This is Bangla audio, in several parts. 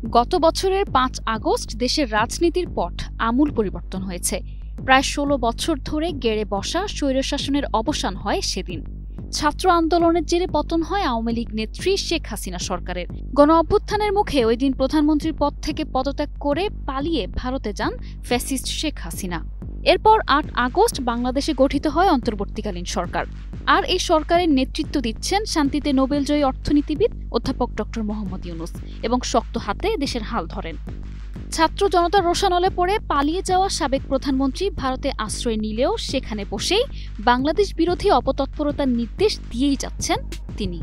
গত বছরের ৫ আগস্ট দেশের রাজনীতির পট আমূল পরিবর্তন হয়েছে। প্রায় ১৬ বছর ধরে গেড়ে বসা স্বৈরশাসনের অবসান হয় সেদিন। ছাত্র আন্দোলনের জেরে পতন হয় আওয়ামী লীগ নেত্রী শেখ হাসিনা সরকারের। গণ-অভ্যুত্থানের মুখে ওই দিন প্রধানমন্ত্রীর পদ থেকে পদত্যাগ করে পালিয়ে ভারতে যান ফ্যাসিস্ট শেখ হাসিনা। এরপর ৮ আগস্ট বাংলাদেশে গঠিত হয় অন্তর্বর্তীকালীন সরকার। আর এই সরকারের নেতৃত্ব দিচ্ছেন শান্তিতে নোবেলজয়ী অর্থনীতিবিদ অধ্যাপক ডক্টর মোহাম্মদ ইউনূস এবং শক্ত হাতে দেশের হাল ধরেন। ছাত্র জনতার রোষানলে পড়ে পালিয়ে যাওয়া সাবেক প্রধানমন্ত্রী ভারতে আশ্রয় নিলেও সেখানে বসেই বাংলাদেশ বিরোধী অপতৎপরতার নির্দেশ দিয়েই যাচ্ছেন তিনি।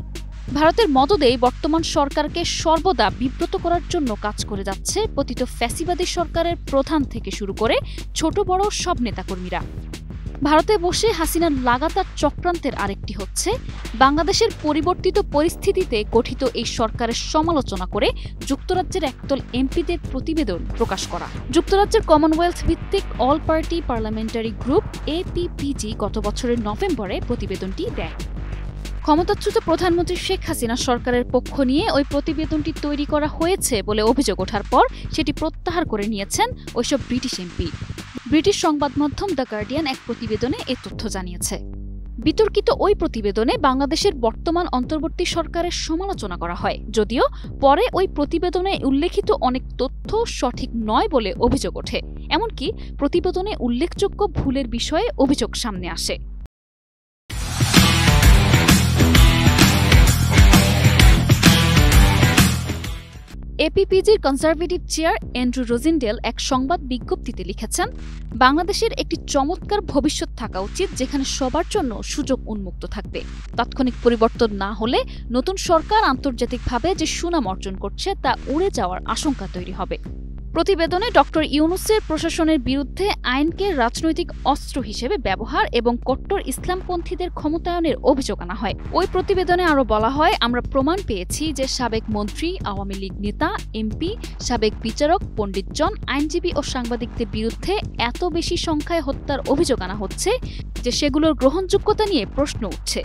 ভারতের মদদেই বর্তমান সরকারকে সর্বদা বিব্রত করার জন্য কাজ করে যাচ্ছে পতিত ফ্যাসিবাদী সরকারের প্রধান থেকে শুরু করে ছোট বড় সব নেতাকর্মীরা। ভারতে বসে হাসিনার লাগাতার চক্রান্তের আরেকটি হচ্ছে বাংলাদেশের পরিবর্তিত পরিস্থিতিতে গঠিত এই সরকারের সমালোচনা করে যুক্তরাজ্যের একদল এমপিদের প্রতিবেদন প্রকাশ করা। যুক্তরাজ্যের কমনওয়েলথ ভিত্তিক all party parliamentary group APPG গত বছরের নভেম্বরে প্রতিবেদনটি দেয়। ক্ষমতাচ্যুত প্রধানমন্ত্রী শেখ হাসিনা সরকারের পক্ষ নিয়ে ওই প্রতিবেদনটি তৈরি করা হয়েছে বলে অভিযোগ ওঠার পর সেটি প্রত্যাহার করে নিয়েছেন ওইসব ব্রিটিশ এমপি। ব্রিটিশ সংবাদ মাধ্যম দ্য গার্ডিয়ান এক প্রতিবেদনে এ তথ্য জানিয়েছে। বিতর্কিত ওই প্রতিবেদনে বাংলাদেশের বর্তমান অন্তর্বর্তী সরকারের সমালোচনা করা হয়, যদিও পরে ওই প্রতিবেদনে উল্লেখিত অনেক তথ্য সঠিক নয় বলে অভিযোগ ওঠে। এমনকি প্রতিবেদনে উল্লেখযোগ্য ভুলের বিষয়ে অভিযোগ সামনে আসে। APPG'র কনজারভেটিভ চেয়ার অ্যান্ড্রু রোজিনডেল এক সংবাদ বিজ্ঞপ্তিতে লিখেছেন, বাংলাদেশের একটি চমৎকার ভবিষ্যৎ থাকা উচিত যেখানে সবার জন্য সুযোগ উন্মুক্ত থাকবে। তাৎক্ষণিক পরিবর্তন না হলে নতুন সরকার আন্তর্জাতিকভাবে যে সুনাম অর্জন করছে তা উড়ে যাওয়ার আশঙ্কা তৈরি হবে। প্রতিবেদনে ডক্টর ইউনূসের প্রশাসনের বিরুদ্ধে আইনকে রাজনৈতিক অস্ত্র হিসেবে ব্যবহার এবং কট্টর ইসলামপন্থীদের ক্ষমতায়নের অভিযোগ আনা হয়। ওই প্রতিবেদনে আরও বলা হয়, আমরা প্রমাণ পেয়েছি যে সাবেক মন্ত্রী, আওয়ামী লীগ নেতা, এমপি, সাবেক বিচারক, পণ্ডিতজন, আইনজীবী ও সাংবাদিকদের বিরুদ্ধে এত বেশি সংখ্যায় হত্যার অভিযোগ আনা হচ্ছে যে সেগুলোর গ্রহণযোগ্যতা নিয়ে প্রশ্ন উঠছে।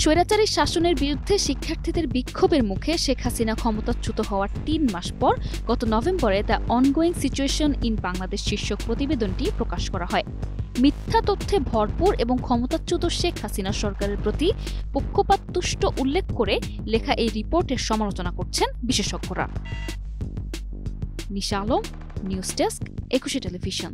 স্বৈরাচারী শাসনের বিরুদ্ধে শিক্ষার্থীদের বিক্ষোভের মুখে শেখ হাসিনা ক্ষমতাচ্যুত হওয়ার ৩ মাস পর গত নভেম্বরে the ongoing situation in Bangladesh শীর্ষক প্রতিবেদনটি প্রকাশ করা হয়। মিথ্যা তথ্যে ভরপুর এবং ক্ষমতাচ্যুত শেখ হাসিনা সরকারের প্রতি পক্ষপাতদুষ্ট উল্লেখ করে লেখা এই রিপোর্টের সমালোচনা করছেন বিশেষজ্ঞরা। নিশা আলম, নিউজ ডেস্ক, ২১ টেলিভিশন।